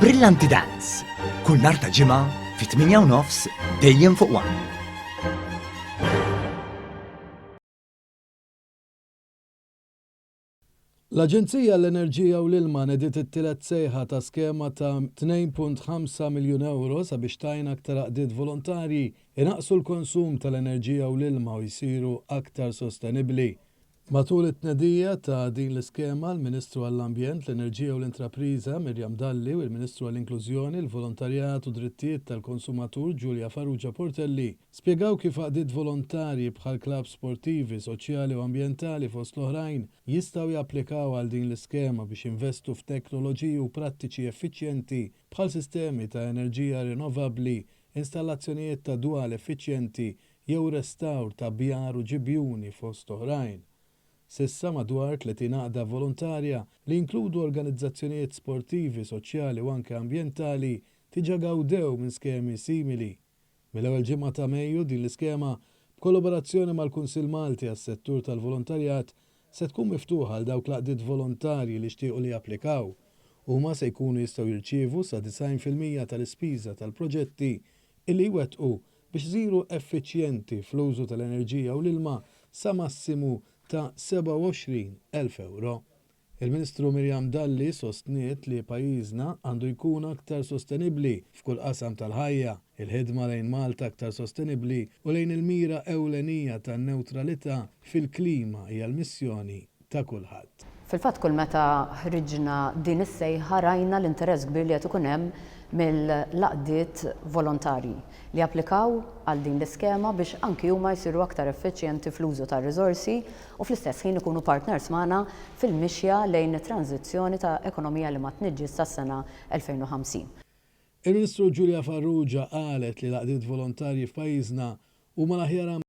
Brillanti Dance. Kull nhar ta' ġimgħa fi 8:30 dejjem fuq One. L-Aġenzija l-Enerġija u l-Ilma nediet it-tielet sejħa ta' skema ta' 2.5 miljun euro sabiex tajn aktar għaqdiet volontarji inaqsu l-konsum tal-enerġija u l-ilma u jsiru aktar sostenibbli. Matul it-tnedija ta' din l-iskema l-Ministru għall-Ambjent, l-Enerġija u l-Intrapriża Mirjam Dalli u l-Ministru għall-Inklużjoni, l-Volontarjat u Drittijiet tal-Konsumatur Giulia Farrugia Portelli spjegaw kif għaqdiet volontarji bħal klab sportivi, soċjali u ambjentali fost l-oħrajn jistgħu japplikaw għal din l-iskema biex investu f'teknoloġiji u prattiċi effiċjenti bħal sistemi ta' enerġija rinnovabbli, installazzjonijiet ta' dwal effiċjenti jew restawr ta' bjar u ġibjuni fost oħrajn. Sissa madwar 30 għaqda volontarja li inkludu organizzazzjonijiet sportivi, soċjali u anke ambjentali diġà gawdew minn skemi simili. Mill-ewwel ġimgħa ta' Mejju din l-iskema b'kollaborazzjoni mal-Kunsill Malti għas-settur tal-volontarjat se tkun miftuħa għal dawk l-għaqdiet volontarji li jixtiequ li japplikaw. Huma se jkunu jistgħu jirċievu sa 90% tal-ispiża tal-proġetti illi jwettqu biex isiru effiċjenti fl-użu tal-enerġija u l-ilma sa massimu ta' 27,000 euro. Il-Ministru Mirjam Dalli sostniet li pajjiżna għandu jkun aktar sostenibbli f'kull qasam tal-ħajja, il-ħidma lejn Malta aktar sostenibbli u lejn il-mira ewlenija tan-newtralità fil-klima hija l-missjoni ta' kulħadd. Fil-fatt kull meta ħriġna din is-sejħa rajna l-interess kbir li qed ikun hemm mill-laqdiet volontarji li applikaw għal din l-iskema biex anki huma jsiru aktar effiċjenti fl-użu tar-riżorsi u fl-istess ħin ikunu partners magħna fil-mixja lejn it-tranzizzjoni ta' ekonomija li ma tniġġis sas-sena 2050. Il-Ministru Giulia Farrugia qalet li laqdiet volontarji f'pajjiżna huma l-aħjar